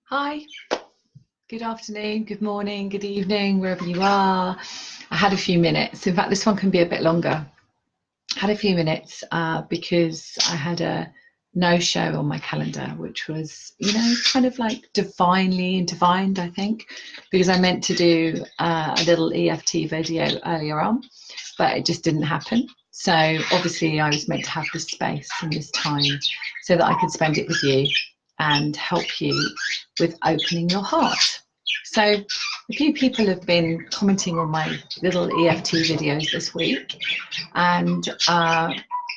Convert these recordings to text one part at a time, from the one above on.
Hi, good afternoon, good morning, good evening, wherever you are. I had a few minutes. In fact, this one can be a bit longer. I had a few minutes because I had a no-show on my calendar, which was, kind of like divinely intertwined, I think, because I meant to do a little EFT video earlier on, but it just didn't happen. So obviously I was meant to have this space and this time so that I could spend it with you and help you with opening your heart. So a few people have been commenting on my little EFT videos this week, and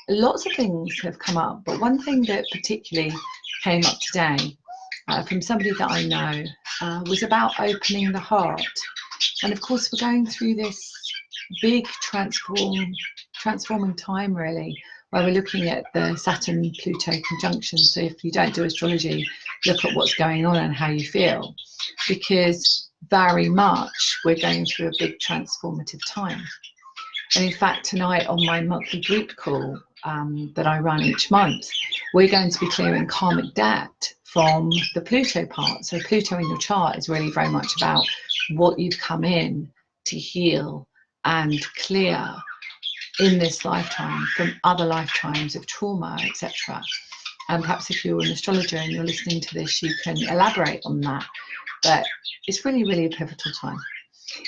lots of things have come up, but one thing that particularly came up today from somebody that I know was about opening the heart. And of course we're going through this big transforming time, really, where we're looking at the Saturn-Pluto conjunction. So if you don't do astrology, look at what's going on and how you feel, because very much we're going through a big transformative time. And in fact, tonight on my monthly group call that I run each month, we're going to be clearing karmic debt from the Pluto part. So Pluto in your chart is really very much about what you've come in to heal and clear in this lifetime from other lifetimes of trauma, etc. And perhaps if you're an astrologer and you're listening to this, you can elaborate on that. But it's really, really a pivotal time.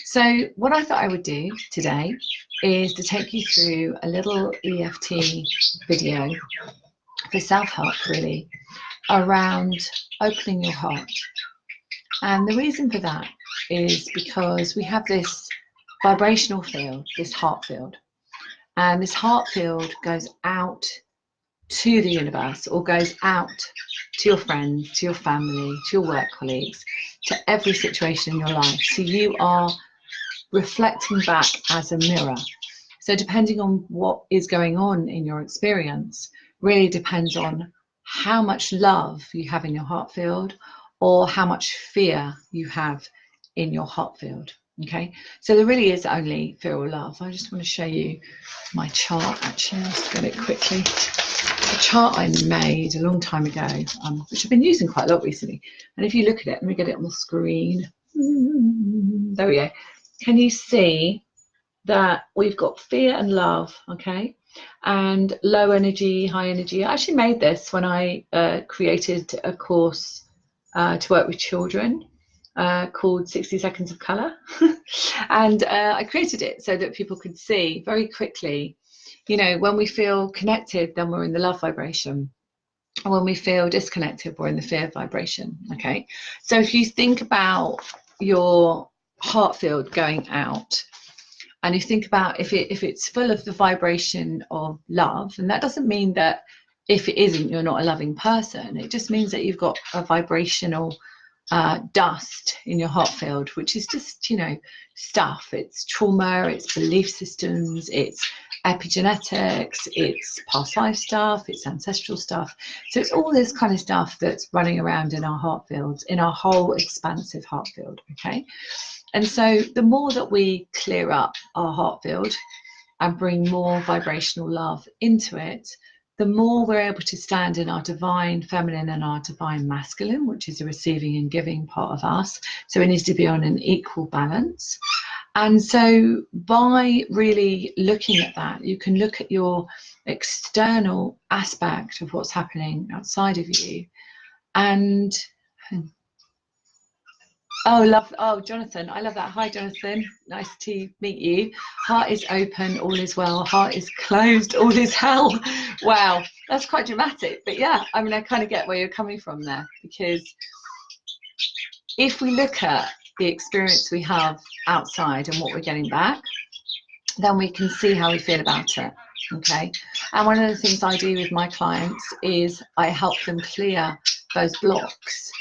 So what I thought I would do today is to take you through a little EFT video for self-help, really, around opening your heart. And the reason for that is because we have this vibrational field, this heart field. And this heart field goes out to the universe, or goes out to your friends, to your family, to your work colleagues, to every situation in your life. So you are reflecting back as a mirror. So depending on what is going on in your experience, really depends on how much love you have in your heart field or how much fear you have in your heart field. Okay, so there really is only fear or love. I just want to show you my chart. Actually, I'll just get it quickly. A chart I made a long time ago, which I've been using quite a lot recently. And if you look at it, let me get it on the screen. There we go. Can you see that we've got fear and love, okay? And low energy, high energy. I actually made this when I created a course to work with children called 60 Seconds of Colour. And I created it so that people could see very quickly, when we feel connected, then we're in the love vibration. And when we feel disconnected, we're in the fear vibration, okay? So if you think about your heart field going out, and you think about if it's full of the vibration of love, and that doesn't mean that if it isn't, you're not a loving person. It just means that you've got a vibrational dust in your heart field, which is just, stuff. It's trauma, it's belief systems, it's epigenetics, it's past life stuff, it's ancestral stuff. So it's all this kind of stuff that's running around in our heart fields, in our whole expansive heart field, okay? And so the more that we clear up our heart field and bring more vibrational love into it, the more we're able to stand in our divine feminine and our divine masculine, which is the receiving and giving part of us. So it needs to be on an equal balance. And so by really looking at that, you can look at your external aspect of what's happening outside of you. And Jonathan, I love that. Hi, Jonathan. Nice to meet you. Heart is open, all is well. Heart is closed, all is hell. Wow, that's quite dramatic. But yeah, I mean, I kind of get where you're coming from there, because if we look at the experience we have outside and what we're getting back, then we can see how we feel about it. Okay. And one of the things I do with my clients is I help them clear those blocks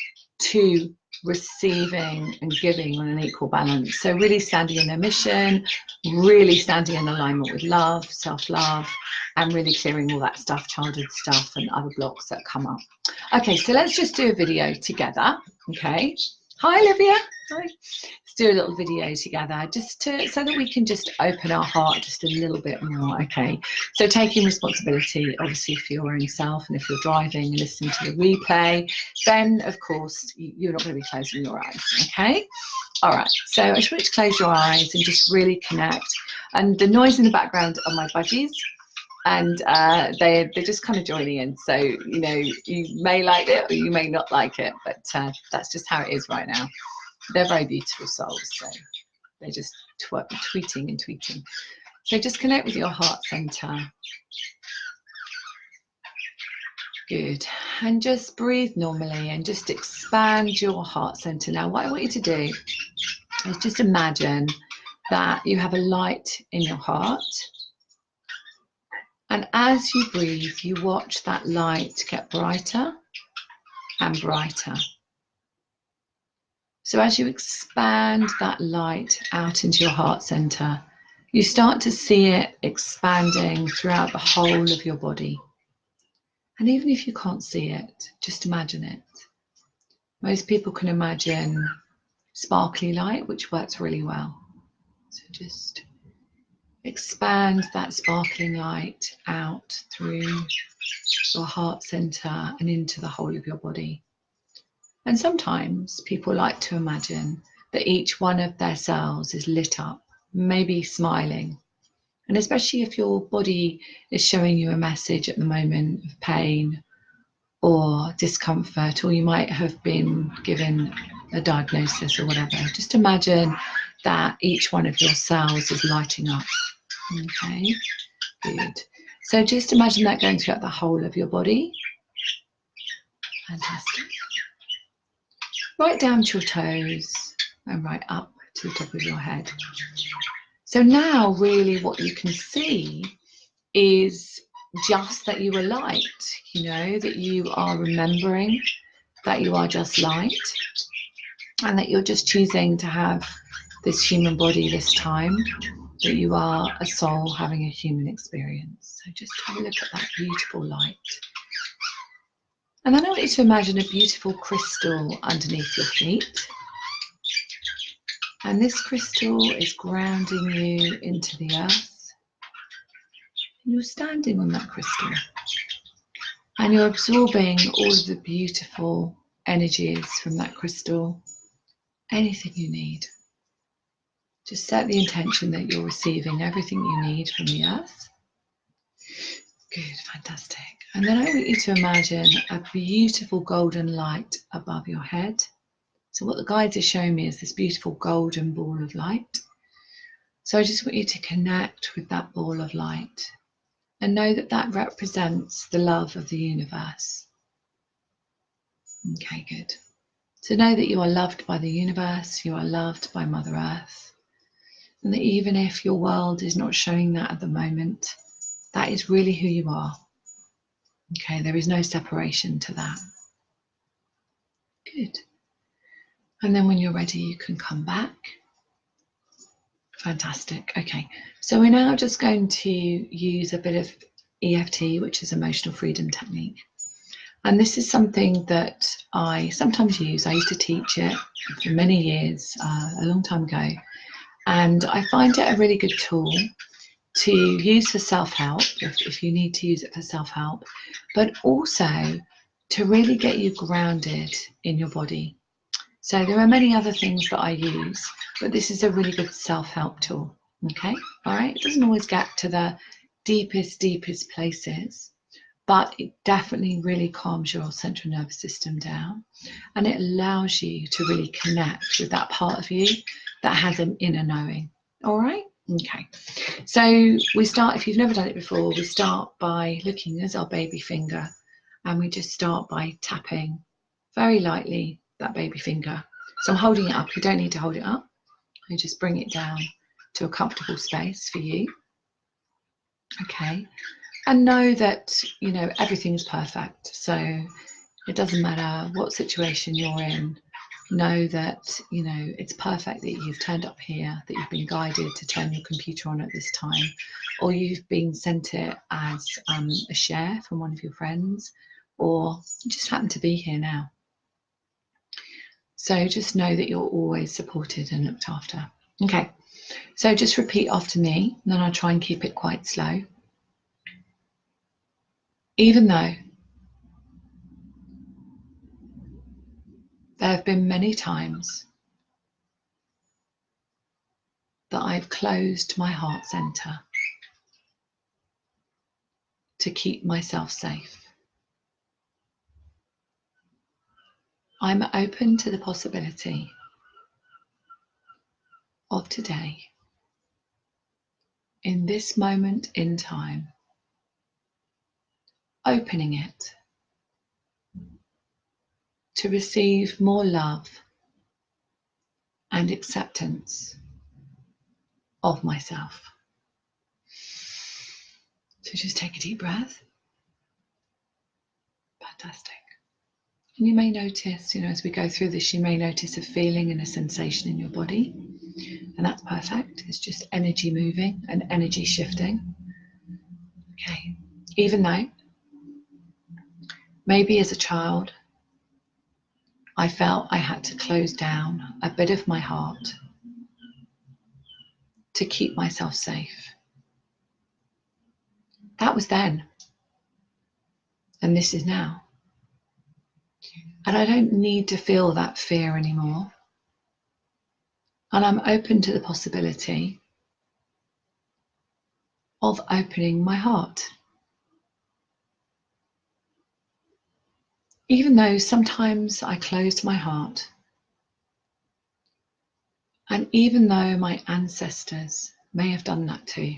to receiving and giving on an equal balance. So really standing in their mission, really standing in alignment with love, self-love, and really clearing all that stuff, childhood stuff and other blocks that come up. Okay, so let's just do a video together. Okay. Hi, Olivia. Hi. Let's do a little video together just so that we can just open our heart just a little bit more. Okay, so taking responsibility obviously for your own self, and if you're driving and listening to the replay, then of course you're not going to be closing your eyes. Okay, all right, so I just want you to close your eyes and just really connect. And the noise in the background are my budgies, and they're just kind of joining in, so you know, you may like it or you may not like it, but that's just how it is right now. They're very beautiful souls, so they're just tweeting and tweeting. So just connect with your heart center. Good. And just breathe normally and just expand your heart center. Now what I want you to do is just imagine that you have a light in your heart. And as you breathe, you watch that light get brighter and brighter. So as you expand that light out into your heart center, you start to see it expanding throughout the whole of your body. And even if you can't see it, just imagine it. Most people can imagine sparkly light, which works really well. So just expand that sparkling light out through your heart center and into the whole of your body. And sometimes people like to imagine that each one of their cells is lit up, maybe smiling. And especially if your body is showing you a message at the moment of pain or discomfort, or you might have been given a diagnosis or whatever, just imagine that each one of your cells is lighting up. Okay, good. So just imagine that going throughout the whole of your body. Fantastic. Right down to your toes and right up to the top of your head. So now really what you can see is just that you are light, you know, that you are remembering that you are just light, and that you're just choosing to have this human body this time, that you are a soul having a human experience. So just have a look at that beautiful light. And then I want you to imagine a beautiful crystal underneath your feet. And this crystal is grounding you into the earth. And you're standing on that crystal. And you're absorbing all of the beautiful energies from that crystal. Anything you need. Just set the intention that you're receiving everything you need from the earth. Good, fantastic. And then I want you to imagine a beautiful golden light above your head. So what the guides are showing me is this beautiful golden ball of light. So I just want you to connect with that ball of light and know that that represents the love of the universe. Okay, good. So know that you are loved by the universe, you are loved by Mother Earth, and that even if your world is not showing that at the moment, that is really who you are. Okay, there is no separation to that. Good. And then when you're ready, you can come back. Fantastic. Okay, so we're now just going to use a bit of EFT, which is emotional freedom technique. And this is something that I sometimes use. I used to teach it for many years, a long time ago. And I find it a really good tool to use for self-help, if you need to use it for self-help, but also to really get you grounded in your body. So there are many other things that I use, but this is a really good self-help tool. Okay, all right. It doesn't always get to the deepest places, but it definitely really calms your central nervous system down, and it allows you to really connect with that part of you that has an inner knowing. All right. Okay, so we start, if you've never done it before, we start by looking at our baby finger, and we just start by tapping very lightly that baby finger. So I'm holding it up. You don't need to hold it up. You just bring it down to a comfortable space for you. Okay, and know that, you know, everything's perfect. So it doesn't matter what situation you're in. Know that, you know, it's perfect that you've turned up here, that you've been guided to turn your computer on at this time, or you've been sent it as a share from one of your friends, or you just happen to be here now. So just know that you're always supported and looked after. Okay, so just repeat after me, and then I'll try and keep it quite slow. Even though there have been many times that I've closed my heart center to keep myself safe, I'm open to the possibility of today, in this moment in time, opening it to receive more love and acceptance of myself. So just take a deep breath. Fantastic. And you may notice, as we go through this, you may notice a feeling and a sensation in your body. And that's perfect. It's just energy moving and energy shifting. Okay. Even though maybe as a child, I felt I had to close down a bit of my heart to keep myself safe. That was then. And this is now. And I don't need to feel that fear anymore. And I'm open to the possibility of opening my heart. Even though sometimes I closed my heart, and even though my ancestors may have done that too,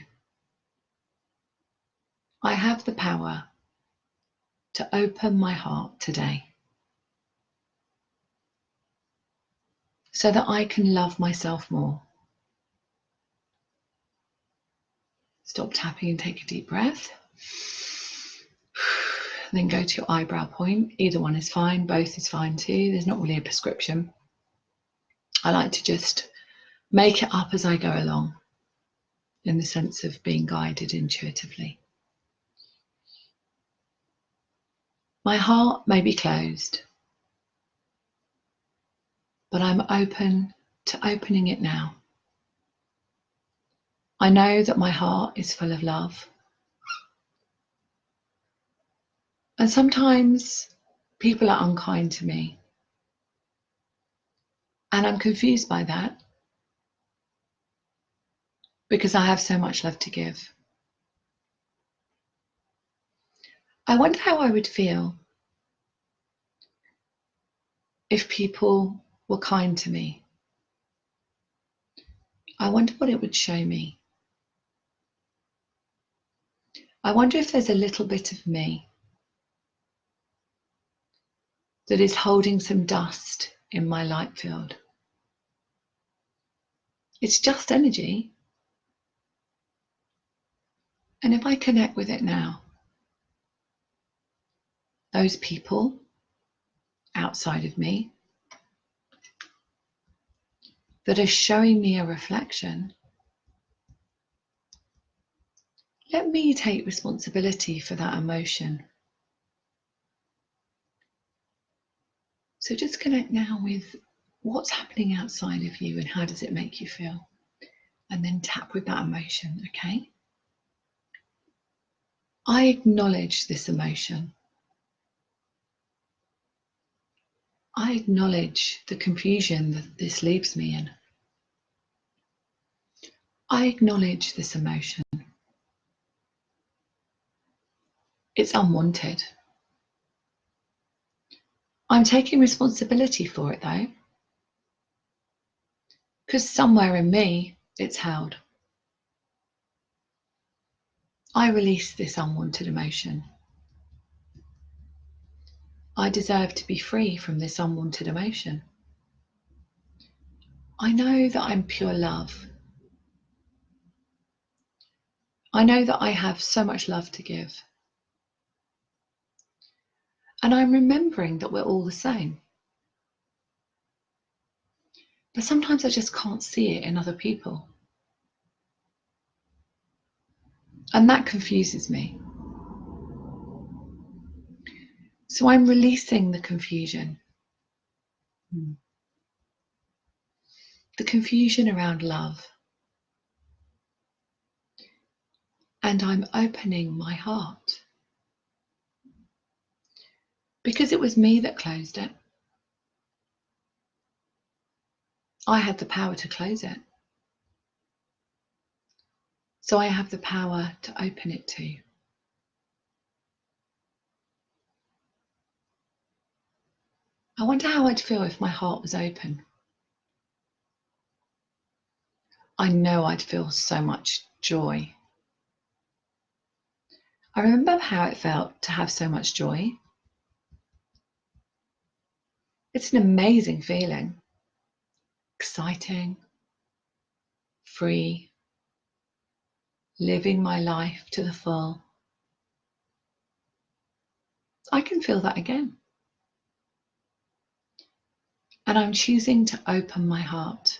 I have the power to open my heart today so that I can love myself more. Stop tapping and take a deep breath. Then go to your eyebrow point. Either one is fine, both is fine too. There's not really a prescription. I like to just make it up as I go along, in the sense of being guided intuitively. My heart may be closed, but I'm open to opening it now. I know that my heart is full of love. And sometimes people are unkind to me. And I'm confused by that because I have so much love to give. I wonder how I would feel if people were kind to me. I wonder what it would show me. I wonder if there's a little bit of me that is holding some dust in my light field. It's just energy. And if I connect with it now, those people outside of me that are showing me a reflection, let me take responsibility for that emotion. So just connect now with what's happening outside of you and how does it make you feel? And then tap with that emotion, okay? I acknowledge this emotion. I acknowledge the confusion that this leaves me in. I acknowledge this emotion. It's unwanted. I'm taking responsibility for it though, because somewhere in me it's held. I release this unwanted emotion. I deserve to be free from this unwanted emotion. I know that I'm pure love. I know that I have so much love to give. And I'm remembering that we're all the same. But sometimes I just can't see it in other people. And that confuses me. So I'm releasing the confusion. the confusion around love. And I'm opening my heart. Because it was me that closed it. I had the power to close it. So I have the power to open it too. I wonder how I'd feel if my heart was open. I know I'd feel so much joy. I remember how it felt to have so much joy. It's an amazing feeling. Exciting, free, living my life to the full. I can feel that again. And I'm choosing to open my heart.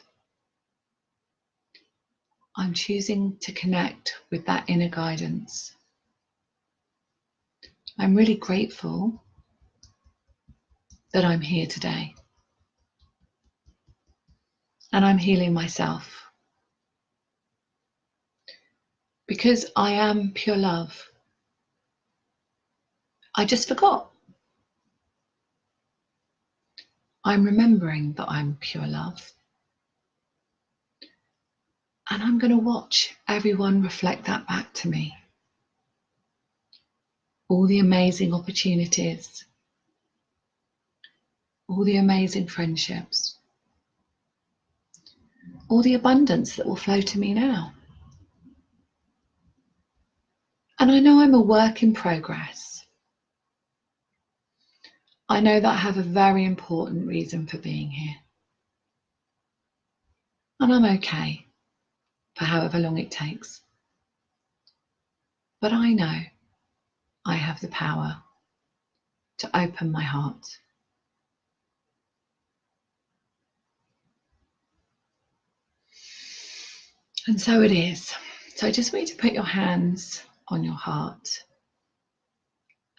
I'm choosing to connect with that inner guidance. I'm really grateful that I'm here today. And I'm healing myself. Because I am pure love. I just forgot. I'm remembering that I'm pure love. And I'm going to watch everyone reflect that back to me. All the amazing opportunities, all the amazing friendships, all the abundance that will flow to me now. And I know I'm a work in progress. I know that I have a very important reason for being here. And I'm okay for however long it takes. But I know I have the power to open my heart. And so it is. So I just want you to put your hands on your heart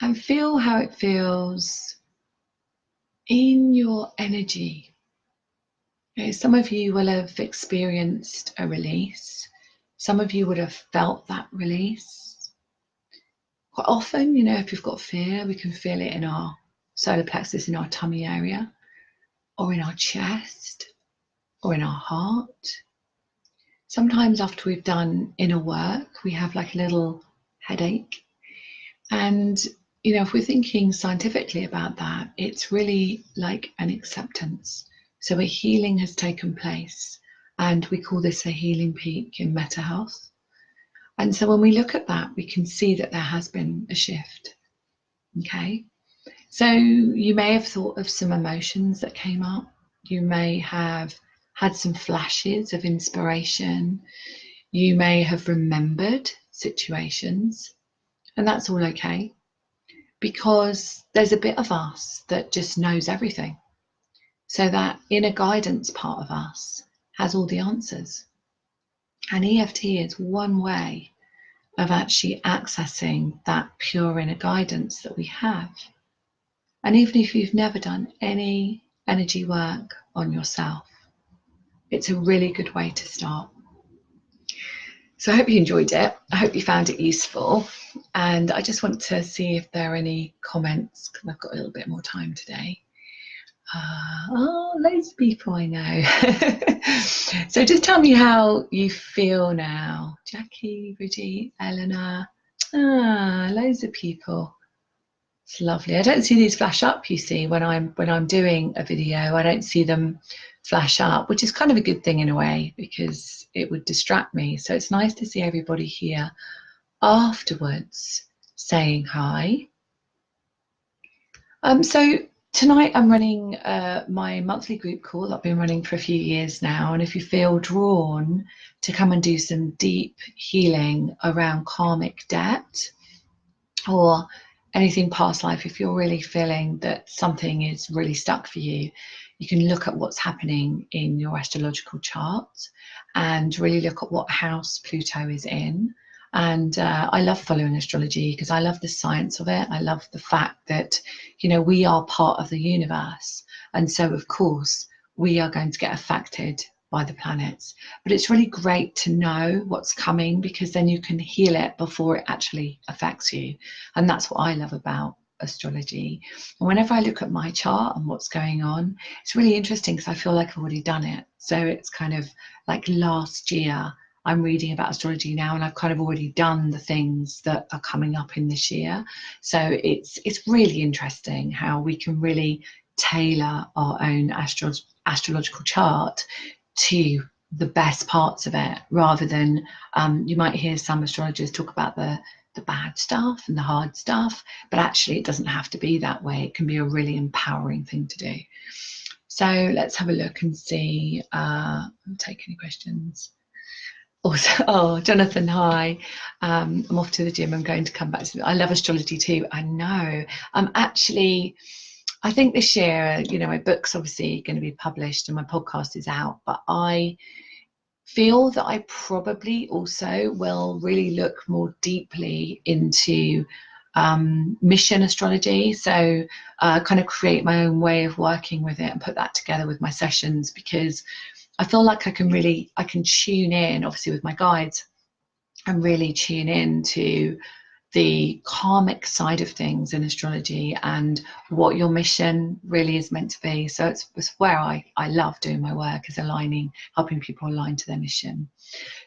and feel how it feels in your energy. Okay, some of you will have experienced a release. Some of you would have felt that release. Quite often, if you've got fear, we can feel it in our solar plexus, in our tummy area, or in our chest, or in our heart. Sometimes after we've done inner work, we have like a little headache. And, if we're thinking scientifically about that, it's really like an acceptance. So a healing has taken place, and we call this a healing peak in meta health. And so when we look at that, we can see that there has been a shift. Okay. So you may have thought of some emotions that came up. You may have had some flashes of inspiration. You may have remembered situations, and that's all okay, because there's a bit of us that just knows everything. So that inner guidance part of us has all the answers. And EFT is one way of actually accessing that pure inner guidance that we have. And even if you've never done any energy work on yourself, it's a really good way to start. So I hope you enjoyed it. I hope you found it useful. And I just want to see if there are any comments, because I've got a little bit more time today. Loads of people I know. So just tell me how you feel now. Jackie, Bridgie, Eleanor. Loads of people. It's lovely. I don't see these flash up, you see, when I'm doing a video. I don't see them flash up, which is kind of a good thing in a way, because it would distract me. So it's nice to see everybody here afterwards saying hi. So tonight I'm running my monthly group call. I've been running for a few years now, and if you feel drawn to come and do some deep healing around karmic debt or anything past life, if you're really feeling that something is really stuck for you, you can look at what's happening in your astrological chart and really look at what house Pluto is in. And I love following astrology because I love the science of it. I love the fact that, we are part of the universe. And so, of course, we are going to get affected by the planets. But it's really great to know what's coming, because then you can heal it before it actually affects you. And that's what I love about astrology. And whenever I look at my chart and what's going on, it's really interesting because I feel like I've already done it. So it's kind of like last year, I'm reading about astrology now, and I've kind of already done the things that are coming up in this year. So it's really interesting how we can really tailor our own astrological chart to the best parts of it, rather than you might hear some astrologers talk about the bad stuff and the hard stuff, but actually it doesn't have to be that way. It can be a really empowering thing to do. So let's have a look and see. I'll take any questions. Also, oh, Jonathan, hi. I'm off to the gym. I'm going to come back to. I love astrology too. I know. Actually, I think this year, you know, my book's obviously going to be published and my podcast is out, but I feel that I probably also will really look more deeply into mission astrology. So kind of create my own way of working with it and put that together with my sessions, because I feel like I can tune in, obviously with my guides, and really tune in to the karmic side of things in astrology and what your mission really is meant to be. So it's where I love doing my work, is helping people align to their mission.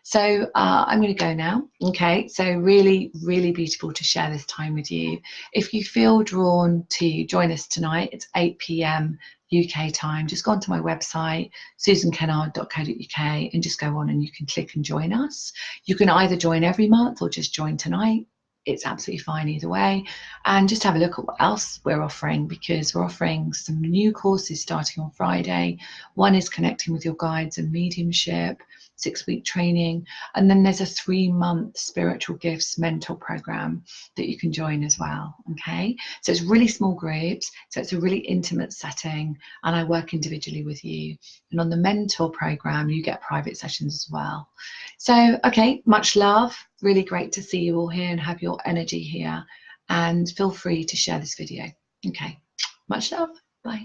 So I'm going to go now. Okay, so really, really beautiful to share this time with you. If you feel drawn to join us tonight, it's 8 p.m. UK time. Just go onto my website, susankennard.co.uk, and just go on and you can click and join us. You can either join every month or just join tonight. It's absolutely fine either way. And just have a look at what else we're offering, because we're offering some new courses starting on Friday. One is connecting with your guides and mediumship, 6-week training, and then there's a 3-month spiritual gifts mentor program that you can join as well. Okay, so it's really small groups, so it's a really intimate setting, and I work individually with you. And on the mentor program, you get private sessions as well. So okay, much love. Really great to see you all here and have your energy here, and feel free to share this video. Okay, much love. Bye.